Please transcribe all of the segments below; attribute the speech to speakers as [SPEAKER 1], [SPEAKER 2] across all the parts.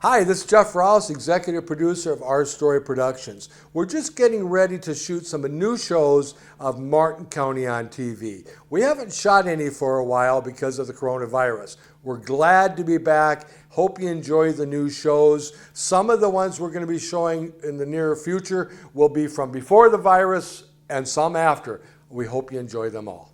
[SPEAKER 1] Hi, this is Jeff Rouse, executive producer of Our Story Productions. We're just getting ready to shoot some new shows of Martin County on TV. We haven't shot any for a while because of the coronavirus. We're glad to be back. Hope you enjoy the new shows. Some of the ones we're going to be showing in the near future will be from before the virus and some after. We hope you enjoy them all.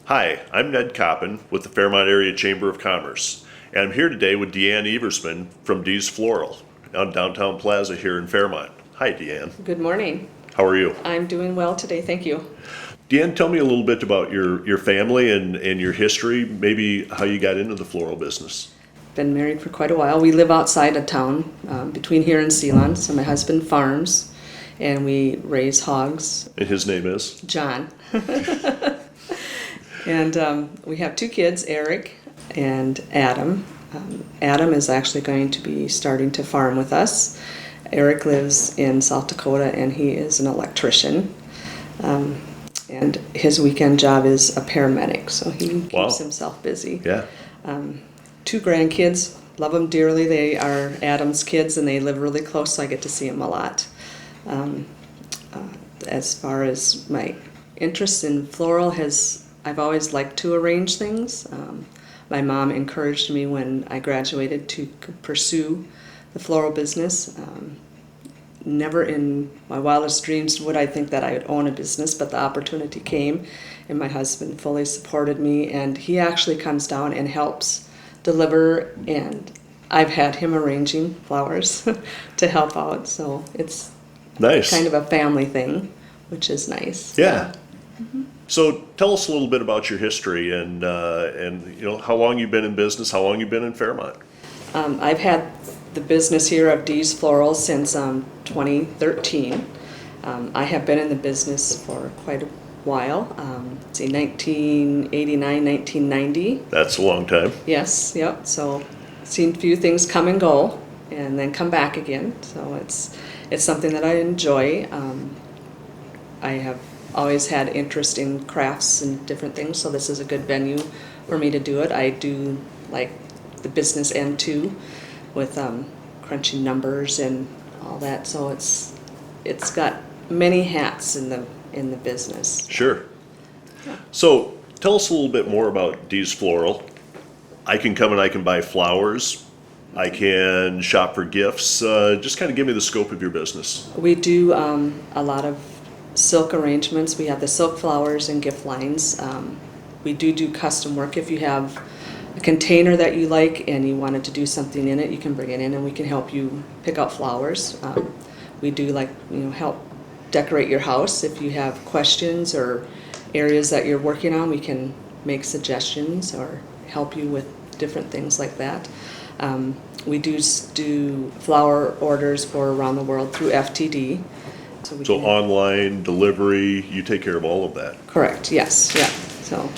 [SPEAKER 2] Hi, I'm Ned Koppen with the Fairmont Area Chamber of Commerce. And I'm here today with Ann Eversman from Dee's Floral on Downtown Plaza here in Fairmont. Hi, Deanne.
[SPEAKER 3] Good morning.
[SPEAKER 2] How are you?
[SPEAKER 3] I'm doing well today, thank you.
[SPEAKER 2] Deanne, tell me a little bit about your family and your history, maybe how you got into the floral business.
[SPEAKER 3] Been married for quite a while. We live outside of town, between here and Ceylon, so my husband farms, and we raise hogs.
[SPEAKER 2] And his name is?
[SPEAKER 3] John. And we have two kids, Eric and Adam. Adam is actually going to be starting to farm with us. Eric lives in South Dakota and he is an electrician. And his weekend job is a paramedic, so he keeps himself busy.
[SPEAKER 2] Yeah.
[SPEAKER 3] Two grandkids, love them dearly. They are Adam's kids and they live really close, so I get to see them a lot. As far as my interest in floral I've always liked to arrange things. My mom encouraged me when I graduated to pursue the floral business. Never in my wildest dreams would I think that I would own a business, but the opportunity came and my husband fully supported me, and he actually comes down and helps deliver, and I've had him arranging flowers to help out, so it's
[SPEAKER 2] nice.
[SPEAKER 3] Kind of a family thing, which is nice.
[SPEAKER 2] Yeah. Mm-hmm. So tell us a little bit about your history and you know how long you've been in business, how long you've been in Fairmont.
[SPEAKER 3] I've had the business here of Dee's Floral since 2013. I have been in the business for quite a while. 1989, 1990.
[SPEAKER 2] That's a long time.
[SPEAKER 3] Yes, yep. So seen a few things come and go, and then come back again. So it's something that I enjoy. I have always had interest in crafts and different things, so this is a good venue for me to do it. I do like the business end too, with crunching numbers and all that. So it's got many hats in the business.
[SPEAKER 2] Sure. Yeah. So tell us a little bit more about Dee's Floral. I can come and I can buy flowers. I can shop for gifts. Just kind of give me the scope of your business.
[SPEAKER 3] We do a lot of silk arrangements. We have the silk flowers and gift lines. We do custom work. If you have a container that you like and you wanted to do something in it, you can bring it in and we can help you pick out flowers. We do help decorate your house. If you have questions or areas that you're working on, we can make suggestions or help you with different things like that. We do flower orders for around the world through FTD. So
[SPEAKER 2] online delivery, you take care of all of that?
[SPEAKER 3] Correct, yes, yeah. So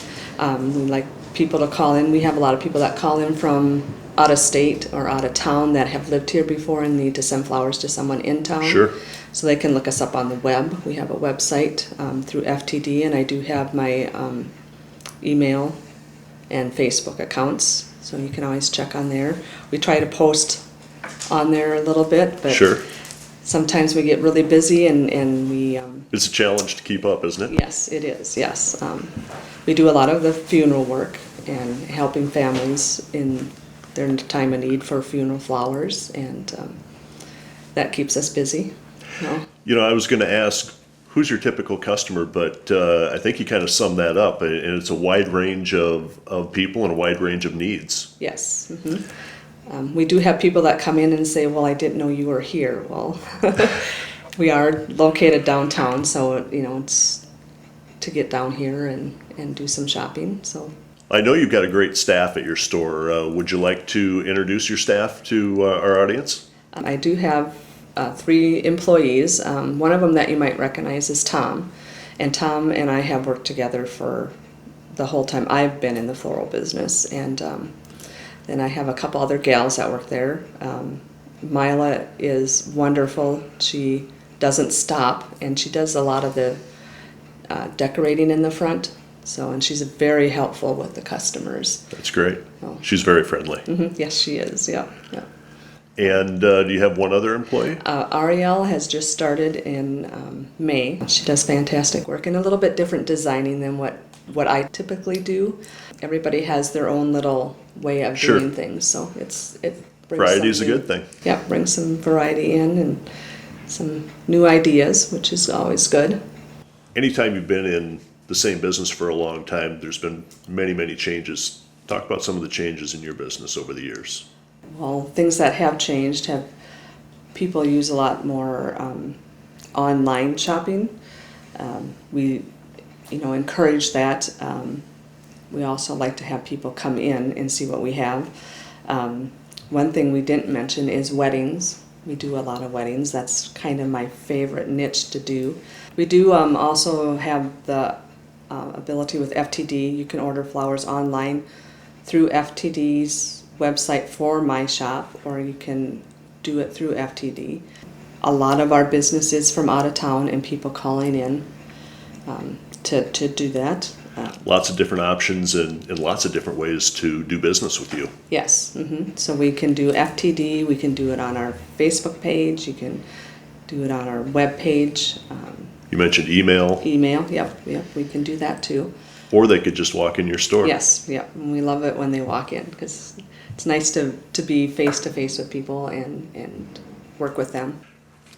[SPEAKER 3] we like people to call in. We have a lot of people that call in from out of state or out of town that have lived here before and need to send flowers to someone in town.
[SPEAKER 2] Sure.
[SPEAKER 3] So they can look us up on the web. We have a website through FTD, and I do have my email and Facebook accounts, so you can always check on there. We try to post on there a little bit, but
[SPEAKER 2] sure.
[SPEAKER 3] Sometimes we get really busy and we...
[SPEAKER 2] It's a challenge to keep up, isn't it?
[SPEAKER 3] Yes, it is, yes. We do a lot of the funeral work and helping families in their time of need for funeral flowers, and that keeps us busy.
[SPEAKER 2] You know, I was going to ask, who's your typical customer, but I think you kind of summed that up, and it's a wide range of people and a wide range of needs.
[SPEAKER 3] Yes. Mm-hmm. We do have people that come in and say, well, I didn't know you were here. Well, we are located downtown, so it's to get down here and do some shopping. So
[SPEAKER 2] I know you've got a great staff at your store. Would you like to introduce your staff to our audience?
[SPEAKER 3] I do have 3 employees. One of them that you might recognize is Tom. And Tom and I have worked together for the whole time I've been in the floral business. And then I have a couple other gals that work there. Mila is wonderful. She doesn't stop, and she does a lot of the decorating in the front. And she's very helpful with the customers.
[SPEAKER 2] That's great. She's very friendly.
[SPEAKER 3] Mm-hmm. Yes, she is. Yeah.
[SPEAKER 2] And do you have one other employee?
[SPEAKER 3] Ariel has just started in May. She does fantastic work and a little bit different designing than what I typically do. Everybody has their own little way of
[SPEAKER 2] Sure.
[SPEAKER 3] doing things, so it brings
[SPEAKER 2] Variety is a
[SPEAKER 3] something-
[SPEAKER 2] good thing.
[SPEAKER 3] Yeah, brings some variety in and some new ideas, which is always good.
[SPEAKER 2] Anytime you've been in the same business for a long time, there's been many, many changes. Talk about some of the changes in your business over the years.
[SPEAKER 3] Well, things that have changed have people use a lot more online shopping. We, encourage that. We also like to have people come in and see what we have. One thing we didn't mention is weddings. We do a lot of weddings. That's kind of my favorite niche to do. We do also have the ability with FTD. You can order flowers online through FTD's website for my shop, or you can do it through FTD. A lot of our business is from out of town and people calling in to do that.
[SPEAKER 2] Lots of different options and lots of different ways to do business with you.
[SPEAKER 3] Yes, so we can do FTD, we can do it on our Facebook page, you can do it on our web page.
[SPEAKER 2] You mentioned email,
[SPEAKER 3] Email, yep, we can do that too.
[SPEAKER 2] or they could just walk in your store.
[SPEAKER 3] Yes, yep, and we love it when they walk in because it's nice to be face to face with people and work with them.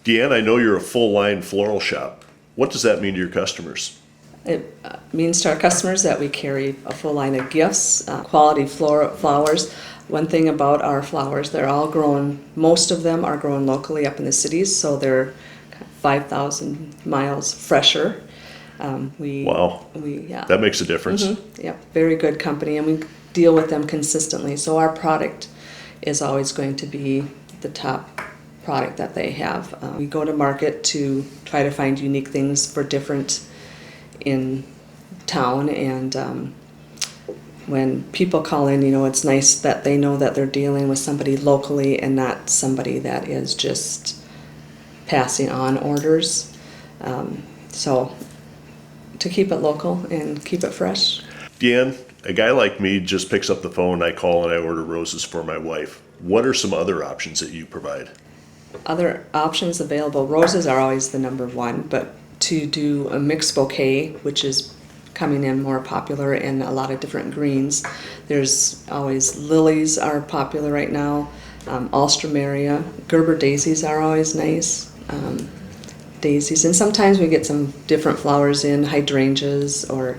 [SPEAKER 2] Deanne, I know you're a full-line floral shop. What does that mean to your customers?
[SPEAKER 3] It means to our customers that we carry a full line of gifts, quality flowers. One thing about our flowers, they're all grown, most of them are grown locally up in the cities, so they're 5,000 miles fresher.
[SPEAKER 2] Wow.
[SPEAKER 3] Yeah.
[SPEAKER 2] That makes a difference.
[SPEAKER 3] Yeah, very good company, and we deal with them consistently. So our product is always going to be the top product that they have. We go to market to try to find unique things for different in town, and when people call in, it's nice that they know that they're dealing with somebody locally and not somebody that is just passing on orders. So to keep it local and keep it fresh.
[SPEAKER 2] Deanne, a guy like me just picks up the phone, I call and I order roses for my wife. What are some other options that you provide?
[SPEAKER 3] Other options available, roses are always the number one, but to do a mixed bouquet, which is coming in more popular in a lot of different greens. There's always lilies are popular right now, alstroemeria, Gerber daisies are always nice, daisies, and sometimes we get some different flowers in, hydrangeas or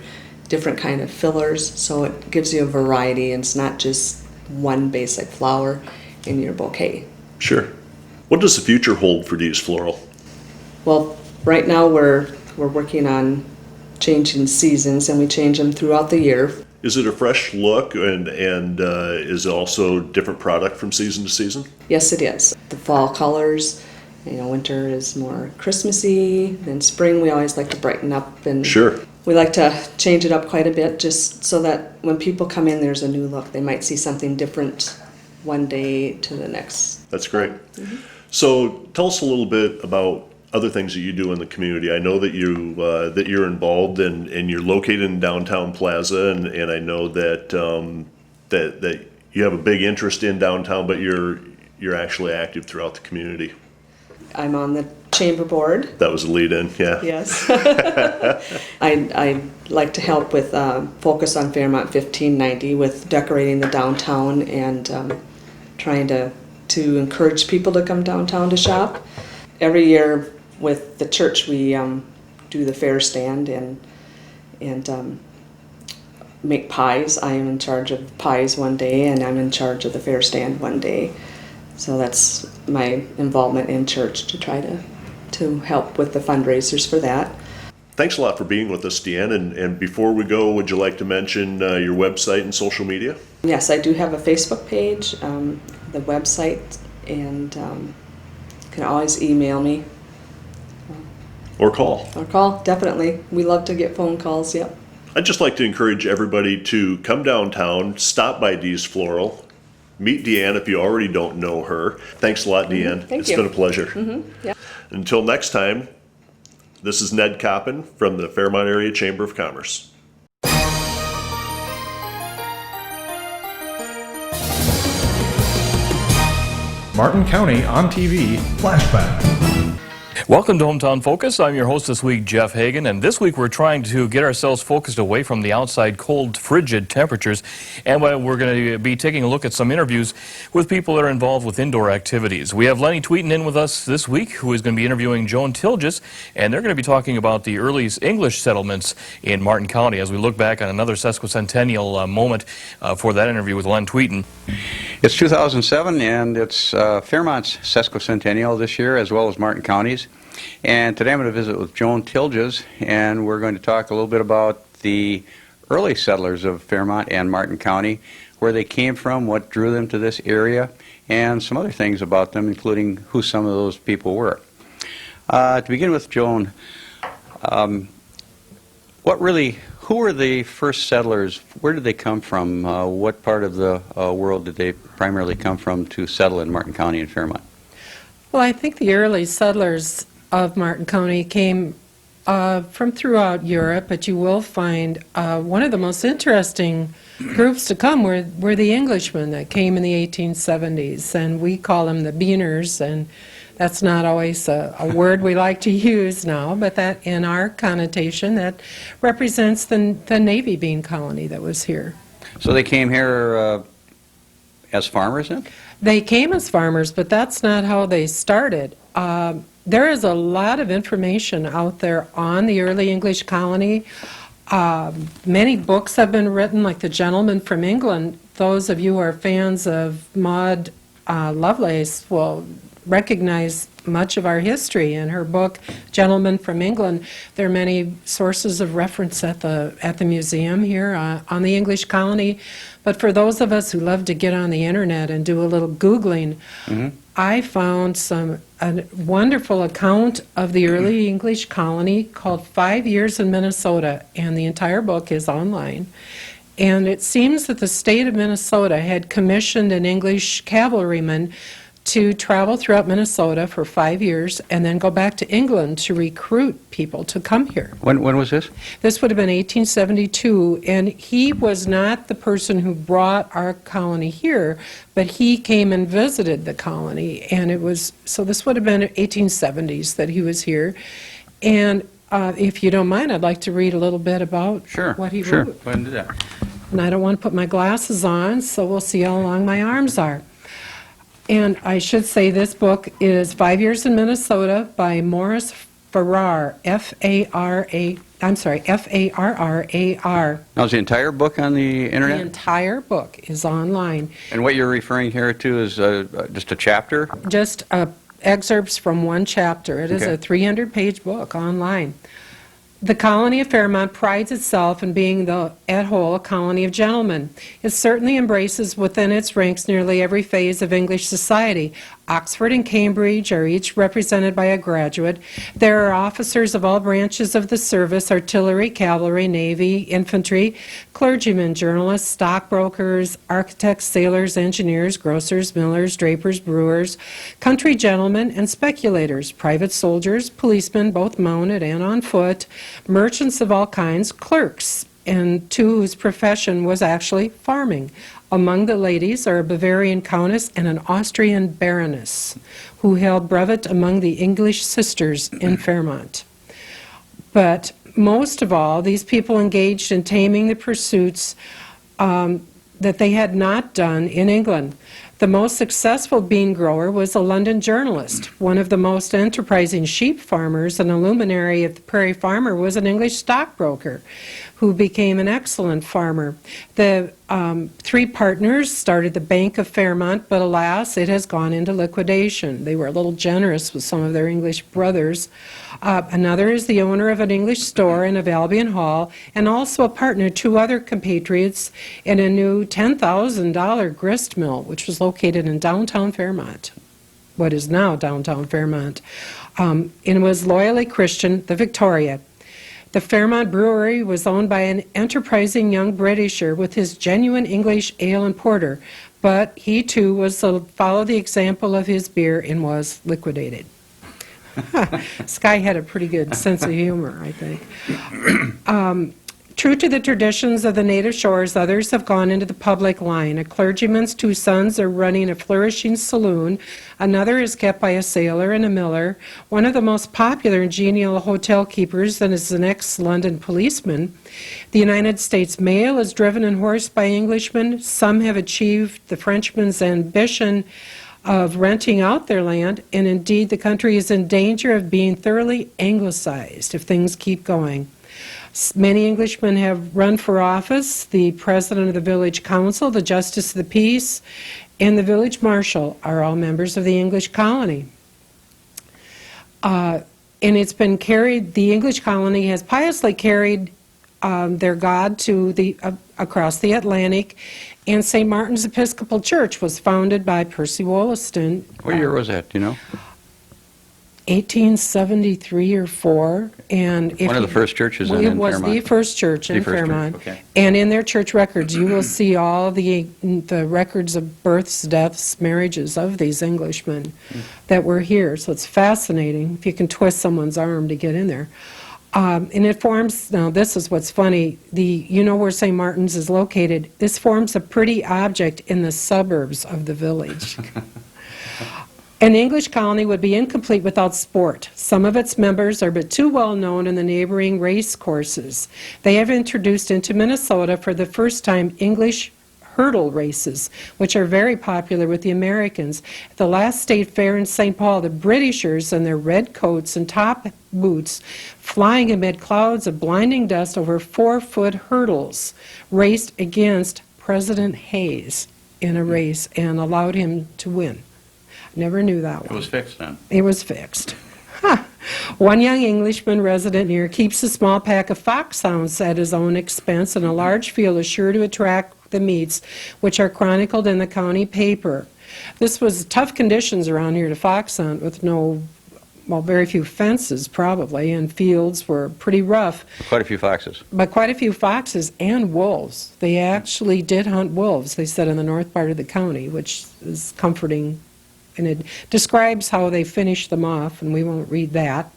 [SPEAKER 3] different kind of fillers, so it gives you a variety and it's not just one basic flower in your bouquet.
[SPEAKER 2] Sure. What does the future hold for Dee's Floral?
[SPEAKER 3] Well, right now we're working on changing seasons, and we change them throughout the year.
[SPEAKER 2] Is it a fresh look and is it also different product from season to season?
[SPEAKER 3] Yes, it is. The fall colors, winter is more Christmassy, then spring we always like to brighten up, and
[SPEAKER 2] Sure.
[SPEAKER 3] we like to change it up quite a bit just so that when people come in there's a new look. They might see something different one day to the next.
[SPEAKER 2] That's great. So tell us a little bit about other things that you do in the community. I know that you're involved and you're located in downtown Plaza, and I know that that you have a big interest in downtown, but you're actually active throughout the community.
[SPEAKER 3] I'm on the chamber board.
[SPEAKER 2] That was a lead in, yeah.
[SPEAKER 3] Yes. I like to help with Focus on Fairmont 1590 with decorating the downtown and trying to encourage people to come downtown to shop. Every year with the church we do the fair stand and make pies. I am in charge of pies one day and I'm in charge of the fair stand one day. So that's my involvement in church to try to help with the fundraisers for that.
[SPEAKER 2] Thanks a lot for being with us, Deanne. And before we go, would you like to mention your website and social media?
[SPEAKER 3] Yes, I do have a Facebook page, the website, and you can always email me.
[SPEAKER 2] Or call.
[SPEAKER 3] Or call, definitely. We love to get phone calls, yep.
[SPEAKER 2] I'd just like to encourage everybody to come downtown, stop by Dee's Floral, meet Deanne if you already don't know her. Thanks a lot, Deanne.
[SPEAKER 3] Thank
[SPEAKER 2] It's
[SPEAKER 3] you.
[SPEAKER 2] been a pleasure.
[SPEAKER 3] Yeah.
[SPEAKER 2] Until next time, this is Ned Koppen from the Fairmont Area Chamber of Commerce.
[SPEAKER 4] Martin County on TV, Flashback.
[SPEAKER 5] Welcome to Hometown Focus. I'm your host this week, Jeff Hagan, and this week we're trying to get ourselves focused away from the outside cold, frigid temperatures, and we're going to be taking a look at some interviews with people that are involved with indoor activities. We have Lenny Tvedten in with us this week, who is going to be interviewing Joan Thilges, and they're going to be talking about the early English settlements in Martin County as we look back on another sesquicentennial moment for that interview with Len Tvedten.
[SPEAKER 6] It's 2007, and it's Fairmont's sesquicentennial this year, as well as Martin County's. And today I'm going to visit with Joan Thilges, and we're going to talk a little bit about the early settlers of Fairmont and Martin County, where they came from, what drew them to this area, and some other things about them, including who some of those people were. To begin with, Joan, who were the first settlers? Where did they come from? What part of the world did they primarily come from to settle in Martin County and Fairmont?
[SPEAKER 7] Well, I think the early settlers of Martin County came from throughout Europe, but you will find one of the most interesting groups to come were the Englishmen that came in the 1870s, and we call them the Beaners, and that's not always a word we like to use now, but that in our connotation, that represents the Navy Bean colony that was here.
[SPEAKER 6] So they came here as farmers then?
[SPEAKER 7] They came as farmers, but that's not how they started. There is a lot of information out there on the early English colony. Many books have been written, like The Gentleman from England. Those of you who are fans of Maud Lovelace will recognize much of our history in her book, Gentleman from England. There are many sources of reference at the museum here on the English colony. But for those of us who love to get on the internet and do a little Googling, I found a wonderful account of the early English colony called 5 Years in Minnesota, and the entire book is online. And it seems that the state of Minnesota had commissioned an English cavalryman to travel throughout Minnesota for 5 years and then go back to England to recruit people to come here.
[SPEAKER 6] When was this?
[SPEAKER 7] This would have been 1872, and he was not the person who brought our colony here, but he came and visited the colony, and so this would have been 1870s that he was here. And if you don't mind, I'd like to read a little bit about what he wrote.
[SPEAKER 6] Sure, go ahead and do that.
[SPEAKER 7] And I don't want to put my glasses on, so we'll see how long my arms are. And I should say this book is 5 Years in Minnesota by Morris Farrar, F-A-R-R-A-R.
[SPEAKER 6] Now, is the entire book on the internet?
[SPEAKER 7] The entire book is online.
[SPEAKER 6] And what you're referring here to is just a chapter?
[SPEAKER 7] Just excerpts from one chapter. It is a 300-page book online. The colony of Fairmont prides itself in being, at whole, a colony of gentlemen. It certainly embraces within its ranks nearly every phase of English society. Oxford and Cambridge are each represented by a graduate. There are officers of all branches of the service: artillery, cavalry, navy, infantry, clergymen, journalists, stockbrokers, architects, sailors, engineers, grocers, millers, drapers, brewers, country gentlemen, and speculators, private soldiers, policemen, both mounted and on foot, merchants of all kinds, clerks, and two whose profession was actually farming. Among the ladies are a Bavarian countess and an Austrian baroness, who held brevet among the English sisters in Fairmont. But most of all, these people engaged in taming the pursuits that they had not done in England. The most successful bean grower was a London journalist. One of the most enterprising sheep farmers and a luminary of the Prairie Farmer was an English stockbroker who became an excellent farmer. The three partners started the Bank of Fairmont, but alas, it has gone into liquidation. They were a little generous with some of their English brothers. Another is the owner of an English store in Albion Hall, and also a partner, two other compatriots, in a new $10,000 grist mill, which was located in downtown Fairmont, what is now downtown Fairmont. And was loyally Christian, the Victoria. The Fairmont Brewery was owned by an enterprising young Britisher with his genuine English ale and porter, but he too was followed the example of his beer and was liquidated. This guy had a pretty good sense of humor, I think. True to the traditions of the native shores, others have gone into the public line. A clergyman's 2 sons are running a flourishing saloon. Another is kept by a sailor and a miller. One of the most popular and genial hotel keepers is an ex-London policeman. The United States mail is driven and horsed by Englishmen. Some have achieved the Frenchman's ambition of renting out their land, and indeed the country is in danger of being thoroughly anglicized if things keep going. Many Englishmen have run for office. The president of the village council, the justice of the peace, and the village marshal are all members of the English colony. And it's been carried, the English colony has piously carried their God to across the Atlantic, and St. Martin's Episcopal Church was founded by Percy Wollaston.
[SPEAKER 6] What year was that, do you know?
[SPEAKER 7] 1873 or 4, and
[SPEAKER 6] One of the first churches in Fairmont.
[SPEAKER 7] It was the first church in
[SPEAKER 6] The first church,
[SPEAKER 7] Fairmont.
[SPEAKER 6] okay.
[SPEAKER 7] And in their church records, you will see all the records of births, deaths, marriages of these Englishmen that were here. So it's fascinating if you can twist someone's arm to get in there. And it forms, now this is what's funny, you know where St. Martin's is located. This forms a pretty object in the suburbs of the village. An English colony would be incomplete without sport. Some of its members are but too well known in the neighboring race courses. They have introduced into Minnesota for the first time English hurdle races, which are very popular with the Americans. At the last state fair in St. Paul, the Britishers in their red coats and top boots, flying amid clouds of blinding dust over 4-foot hurdles, raced against President Hayes in a race and allowed him to win. Never knew that one.
[SPEAKER 6] It was fixed then.
[SPEAKER 7] It was fixed. One young Englishman resident here keeps a small pack of foxhounds at his own expense, and a large field is sure to attract the meets, which are chronicled in the county paper. This was tough conditions around here to fox hunt with very few fences probably, and fields were pretty rough.
[SPEAKER 6] Quite a few foxes.
[SPEAKER 7] But quite a few foxes and wolves. They actually did hunt wolves, they said, in the north part of the county, which is comforting. And it describes how they finished them off, and we won't read that.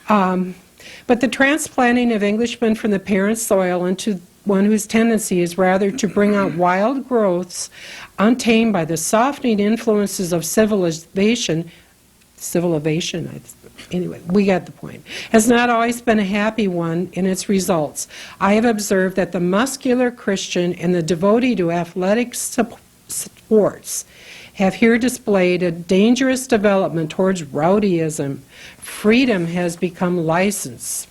[SPEAKER 7] But the transplanting of Englishmen from the parent soil into one whose tendency is rather to bring out wild growths untamed by the softening influences of civilization, anyway, we got the point, has not always been a happy one in its results. I have observed that the muscular Christian and the devotee to athletic sports have here displayed a dangerous development towards rowdyism. Freedom has become license.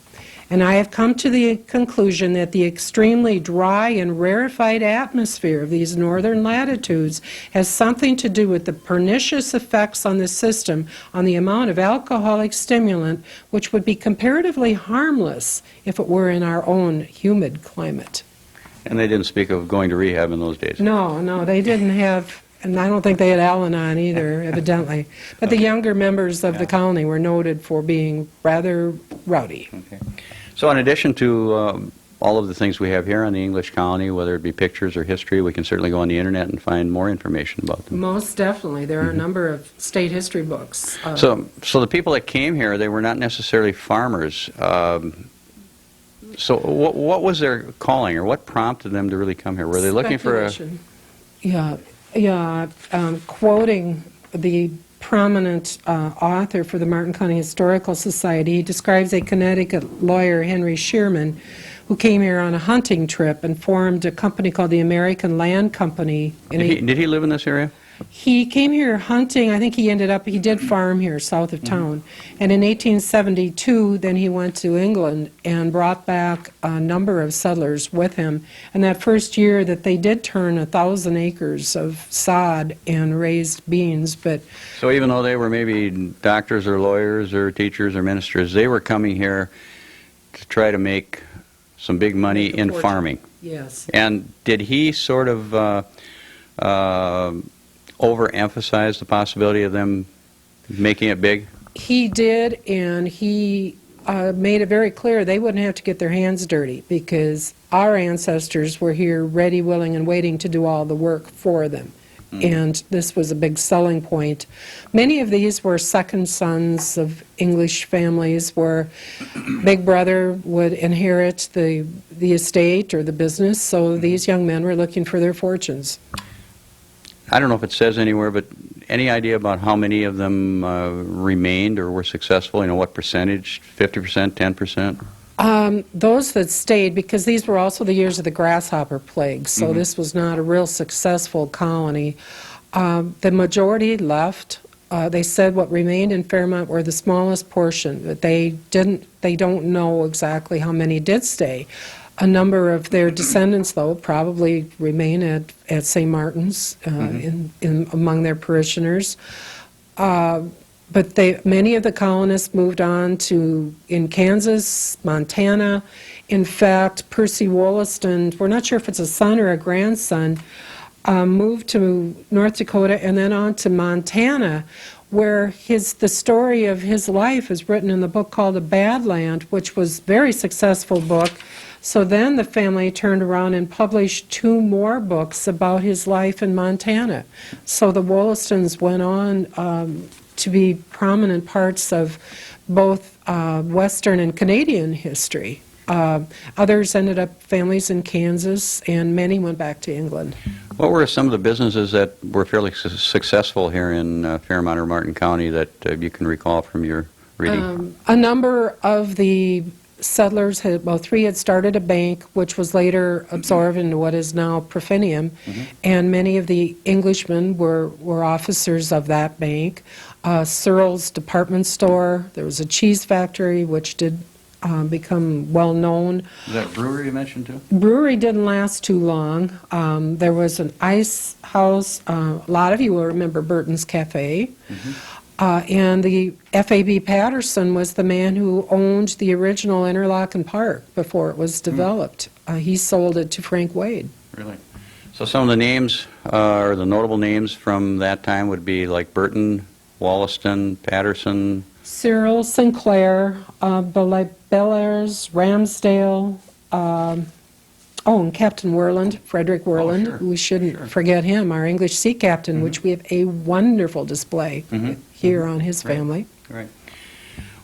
[SPEAKER 7] And I have come to the conclusion that the extremely dry and rarefied atmosphere of these northern latitudes has something to do with the pernicious effects on the system on the amount of alcoholic stimulant, which would be comparatively harmless if it were in our own humid climate.
[SPEAKER 6] And they didn't speak of going to rehab in those days.
[SPEAKER 7] No, they didn't have. And I don't think they had Al-Anon either, evidently. But the younger members of the colony were noted for being rather rowdy.
[SPEAKER 6] Okay. So in addition to all of the things we have here on the English colony, whether it be pictures or history, we can certainly go on the internet and find more information about them.
[SPEAKER 7] Most definitely. There are a number of state history books.
[SPEAKER 6] So the people that came here, they were not necessarily farmers. So what was their calling, or what prompted them to really come here? Were they looking for a...
[SPEAKER 7] Quoting the prominent author for the Martin County Historical Society, he describes a Connecticut lawyer, Henry Shearman, who came here on a hunting trip and formed a company called the American Land Company.
[SPEAKER 6] Did he live in this area?
[SPEAKER 7] He came here hunting. I think he did farm here south of town. And in 1872, then he went to England and brought back a number of settlers with him. And that first year that they did turn 1,000 acres of sod and raised beans. But
[SPEAKER 6] so even though they were maybe doctors or lawyers or teachers or ministers, they were coming here to try to make some big money in farming.
[SPEAKER 7] Yes.
[SPEAKER 6] And did he sort of overemphasize the possibility of them making it big?
[SPEAKER 7] He did, and he made it very clear they wouldn't have to get their hands dirty because our ancestors were here ready, willing, and waiting to do all the work for them. and this was a big selling point. Many of these were second sons of English families where big brother would inherit the estate or the business, so these young men were looking for their fortunes.
[SPEAKER 6] I don't know if it says anywhere, but any idea about how many of them remained or were successful? You know, what percentage? 50%, 10%?
[SPEAKER 7] Those that stayed, because these were also the years of the grasshopper plague, so this was not a real successful colony. The majority left. They said what remained in Fairmont were the smallest portion, but they don't know exactly how many did stay. A number of their descendants, though, probably remain at St. Martin's among their parishioners. But many of the colonists moved on in Kansas, Montana. In fact, Percy Wollaston, we're not sure if it's a son or a grandson, moved to North Dakota and then on to Montana, where the story of his life is written in the book called A Bad Land, which was a very successful book. So then the family turned around and published 2 more books about his life in Montana. So the Wollastons went on to be prominent parts of both Western and Canadian history. Others ended up families in Kansas, and many went back to England.
[SPEAKER 6] What were some of the businesses that were fairly successful here in Fairmont or Martin County that you can recall from your reading?
[SPEAKER 7] A number of the settlers 3 had started a bank, which was later absorbed into what is now Profinium, and many of the Englishmen were officers of that bank. Searle's department store, there was a cheese factory, which did become well known.
[SPEAKER 6] Was that a brewery you mentioned too?
[SPEAKER 7] Brewery didn't last too long. There was an ice house. A lot of you will remember Burton's Cafe. And the F.A.B. Patterson was the man who owned the original Interlochen Park before it was developed. He sold it to Frank Wade.
[SPEAKER 6] Really? So some of the names, or the notable names from that time would be like Burton, Wollaston, Patterson.
[SPEAKER 7] Cyril, Sinclair, Bellairs, Ramsdale, and Captain Werland, Frederick Werland.
[SPEAKER 6] Sure.
[SPEAKER 7] We shouldn't forget him, our English sea captain, which we have a wonderful display here on his family.
[SPEAKER 6] Right.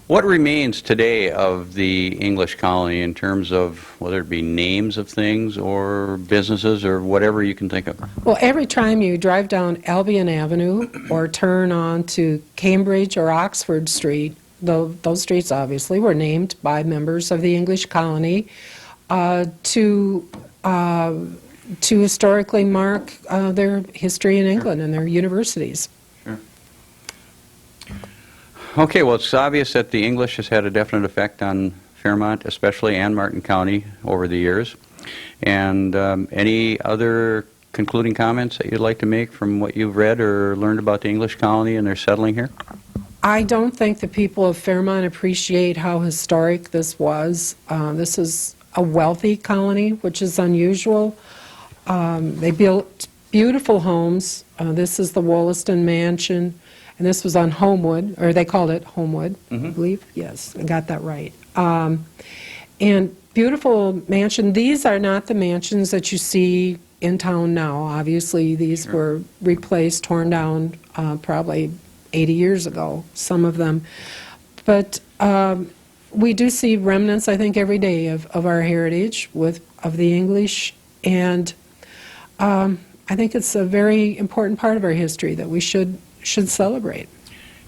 [SPEAKER 6] What remains today of the English colony in terms of whether it be names of things or businesses or whatever you can think of?
[SPEAKER 7] Well, every time you drive down Albion Avenue or turn on to Cambridge or Oxford Street, those streets obviously were named by members of the English colony to historically mark their history in England and their universities.
[SPEAKER 6] Okay, well, it's obvious that the English has had a definite effect on Fairmont, especially, and Martin County over the years. And any other concluding comments that you'd like to make from what you've read or learned about the English colony and their settling here?
[SPEAKER 7] I don't think the people of Fairmont appreciate how historic this was. This is a wealthy colony, which is unusual. They built beautiful homes. This is the Wollaston Mansion. And this was on Homewood, or they called it Homewood, I believe. Yes, I got that right. And beautiful mansion. These are not the mansions that you see in town now. Obviously, these were replaced, torn down probably 80 years ago, some of them. But we do see remnants, I think, every day of our heritage of the English. And I think it's a very important part of our history that we should celebrate.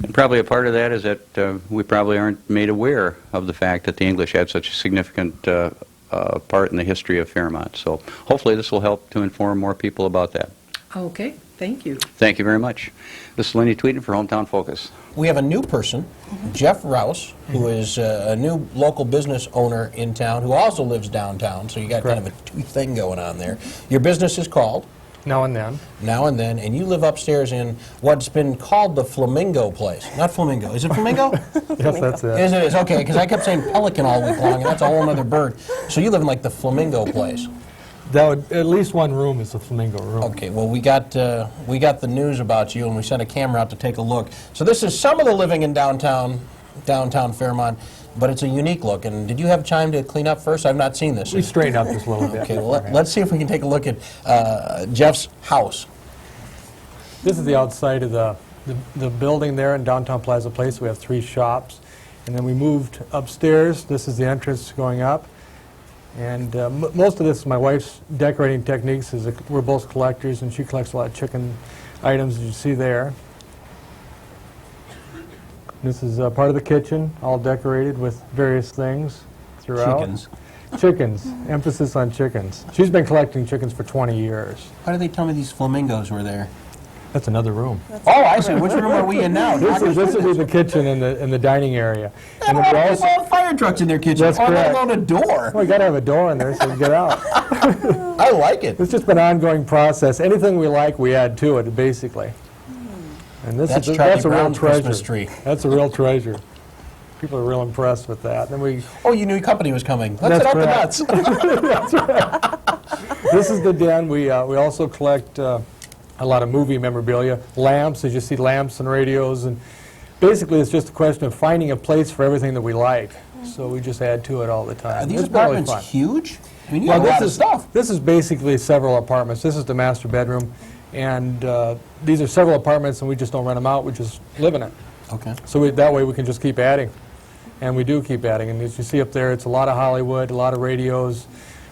[SPEAKER 6] And probably a part of that is that we probably aren't made aware of the fact that the English had such a significant part in the history of Fairmont. So hopefully this will help to inform more people about that.
[SPEAKER 7] Okay, thank you.
[SPEAKER 6] Thank you very much. This is Lenny Tvedten for Hometown Focus.
[SPEAKER 8] We have a new person, Jeff Rouse, who is a new local business owner in town, who also lives downtown, so you got kind of a two-thing going on there. Your business is called?
[SPEAKER 9] Now and then.
[SPEAKER 8] Now and then, and you live upstairs in what's been called the Flamingo place. Not Flamingo. Is it Flamingo?
[SPEAKER 9] Yes, that's it.
[SPEAKER 8] Yes, it is. Okay, because I kept saying pelican all week long, and that's a whole other bird. So you live in like the Flamingo place.
[SPEAKER 9] That would, at least one room is the Flamingo room.
[SPEAKER 8] Okay, well, we got the news about you, and we sent a camera out to take a look. So this is some of the living in downtown Fairmont, but it's a unique look. And did you have time to clean up first? I've not seen this.
[SPEAKER 9] We straightened up just a little bit.
[SPEAKER 8] Okay, well, let's see if we can take a look at Jeff's house.
[SPEAKER 9] This is the outside of the building there in downtown Plaza Place. We have 3 shops. And then we moved upstairs. This is the entrance going up. And most of this is my wife's decorating techniques. We're both collectors, and she collects a lot of chicken items, as you see there. This is part of the kitchen, all decorated with various things throughout.
[SPEAKER 8] Chickens.
[SPEAKER 9] Chickens. Emphasis on chickens. She's been collecting chickens for 20 years.
[SPEAKER 8] Why did they tell me these flamingos were there?
[SPEAKER 9] That's another room.
[SPEAKER 8] Oh, I see. Which room are we in now?
[SPEAKER 9] This will be the kitchen and the dining area. And
[SPEAKER 8] They
[SPEAKER 9] then we
[SPEAKER 8] have all fire trucks in their kitchen.
[SPEAKER 9] That's
[SPEAKER 8] Let
[SPEAKER 9] correct.
[SPEAKER 8] alone a door.
[SPEAKER 9] Well, we got to have a door in there so you can get out.
[SPEAKER 8] I like it.
[SPEAKER 9] It's just been an ongoing process. Anything we like, we add to it, basically. And
[SPEAKER 8] That's
[SPEAKER 9] that's
[SPEAKER 8] Charlie
[SPEAKER 9] a real
[SPEAKER 8] Brown's
[SPEAKER 9] treasure.
[SPEAKER 8] Christmas tree.
[SPEAKER 9] That's a real treasure. People are real impressed with that. And we,
[SPEAKER 8] Oh, you knew company was coming. Let's
[SPEAKER 9] That's
[SPEAKER 8] it up the nuts.
[SPEAKER 9] this is the den. We also collect a lot of movie memorabilia, lamps, as you see, lamps and radios, and basically it's just a question of finding a place for everything that we like. So we just add to it all the time.
[SPEAKER 8] Are these
[SPEAKER 9] It's been really
[SPEAKER 8] apartments
[SPEAKER 9] fun.
[SPEAKER 8] huge? I mean, you have a lot of stuff.
[SPEAKER 9] This is basically several apartments. This is the master bedroom, and these are several apartments, and we just don't rent them out. We just live in it.
[SPEAKER 8] Okay.
[SPEAKER 9] So that way we can just keep adding, and we do keep adding. And as you see up there, it's a lot of Hollywood, a lot of radios.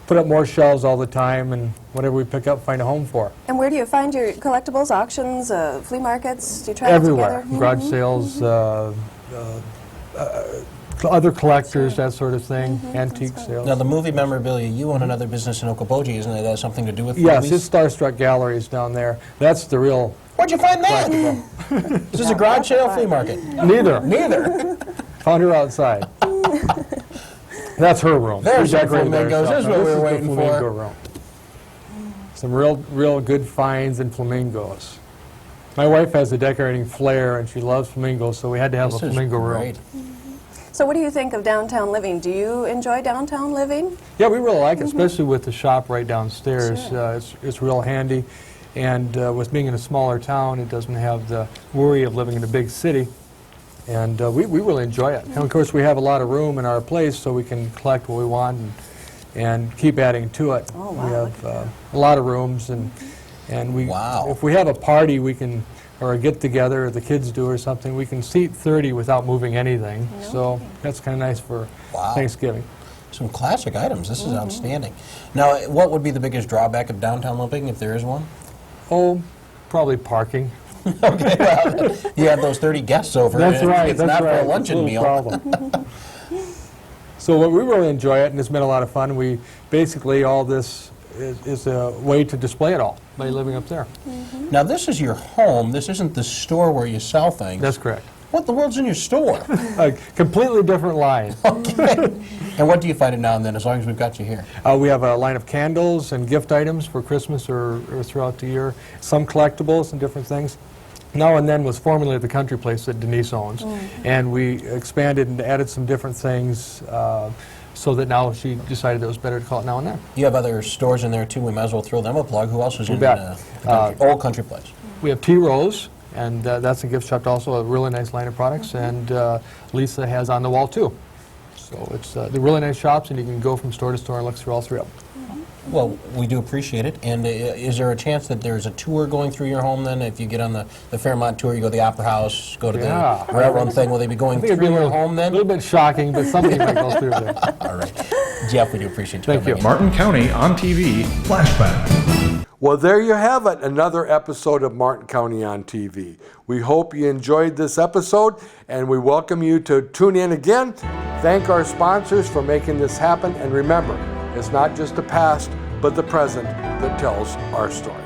[SPEAKER 9] Put up more shelves all the time, and whatever we pick up, find a home for.
[SPEAKER 10] And where do you find your collectibles, auctions, flea markets? Do you try
[SPEAKER 9] Everywhere.
[SPEAKER 10] together?
[SPEAKER 9] Garage sales, other collectors, that sort of thing, antique sales.
[SPEAKER 8] Now, the movie memorabilia, you own another business in Okoboji, isn't it? That has something to do with
[SPEAKER 9] Yes,
[SPEAKER 8] movies?
[SPEAKER 9] it's Starstruck Galleries down there. That's the real
[SPEAKER 8] Where'd you find that? Is this a garage sale or flea market?
[SPEAKER 9] Neither.
[SPEAKER 8] Neither.
[SPEAKER 9] Found her outside. That's her room.
[SPEAKER 8] There's
[SPEAKER 9] She
[SPEAKER 8] some
[SPEAKER 9] decorated that
[SPEAKER 8] flamingos.
[SPEAKER 9] herself.
[SPEAKER 8] This is what we were
[SPEAKER 9] the
[SPEAKER 8] waiting for.
[SPEAKER 9] flamingo room. Some real good finds in flamingos. My wife has a decorating flair, and she loves flamingos, so we had to have
[SPEAKER 8] This
[SPEAKER 9] a
[SPEAKER 8] is
[SPEAKER 9] flamingo room.
[SPEAKER 8] great.
[SPEAKER 10] So what do you think of downtown living? Do you enjoy downtown living?
[SPEAKER 9] Yeah, we really like it, especially with the shop right downstairs.
[SPEAKER 10] Sure.
[SPEAKER 9] It's real handy, and with being in a smaller town, it doesn't have the worry of living in a big city. And we really enjoy it. And of course, we have a lot of room in our place, so we can collect what we want and keep adding to it.
[SPEAKER 10] Oh, wow,
[SPEAKER 9] We have a lot of rooms, and we
[SPEAKER 8] Wow.
[SPEAKER 9] if we have a party, we can, or a get-together, or the kids do or something, we can seat 30 without moving anything. So that's kind of nice for
[SPEAKER 8] Wow.
[SPEAKER 9] Thanksgiving.
[SPEAKER 8] Some classic items. This is outstanding. Now, what would be the biggest drawback of downtown living, if there is one?
[SPEAKER 9] Oh, probably parking.
[SPEAKER 8] Okay, well, you have those 30 guests over.
[SPEAKER 9] That's
[SPEAKER 8] and
[SPEAKER 9] right.
[SPEAKER 8] It's
[SPEAKER 9] That's
[SPEAKER 8] not
[SPEAKER 9] right.
[SPEAKER 8] for a
[SPEAKER 9] It's
[SPEAKER 8] luncheon
[SPEAKER 9] little
[SPEAKER 8] meal.
[SPEAKER 9] problem. So we really enjoy it, and it's been a lot of fun. We basically all this is a way to display it all by living up there.
[SPEAKER 8] Now, this is your home. This isn't the store where you sell things.
[SPEAKER 9] That's correct.
[SPEAKER 8] What the world's in your store?
[SPEAKER 9] A completely different line.
[SPEAKER 8] Okay. And what do you find it now and then, as long as we've got you here?
[SPEAKER 9] We have a line of candles and gift items for Christmas or throughout the year. Some collectibles and different things. Now and Then was formerly the country place that Denise owns, and we expanded and added some different things so that now she decided it was better to call it Now and Then.
[SPEAKER 8] You have other stores in there, too. We might as well throw them a plug. Who else is in
[SPEAKER 9] bet.
[SPEAKER 8] the country? Old Country Place?
[SPEAKER 9] We have T. Rose, and that's a gift shop also, a really nice line of products, and Lisa has On the Wall too. So it's they're really nice shops, and you can go from store to store and look through all three of them.
[SPEAKER 8] Well, we do appreciate it. And is there a chance that there's a tour going through your home then? If you get on the Fairmont tour, you go to the Opera House, go to
[SPEAKER 9] Yeah.
[SPEAKER 8] the railroad thing, will they be going
[SPEAKER 9] I think it'd be
[SPEAKER 8] through
[SPEAKER 9] a
[SPEAKER 8] your home
[SPEAKER 9] a
[SPEAKER 8] then?
[SPEAKER 9] little bit shocking, but something might go through there.
[SPEAKER 8] All right. Jeff, we do appreciate you
[SPEAKER 9] Thank
[SPEAKER 8] coming
[SPEAKER 9] you.
[SPEAKER 8] in.
[SPEAKER 4] Martin County on TV, Flashback.
[SPEAKER 1] Well, there you have it, another episode of Martin County on TV. We hope you enjoyed this episode, and we welcome you to tune in again. Thank our sponsors for making this happen, and remember, it's not just the past, but the present that tells our story.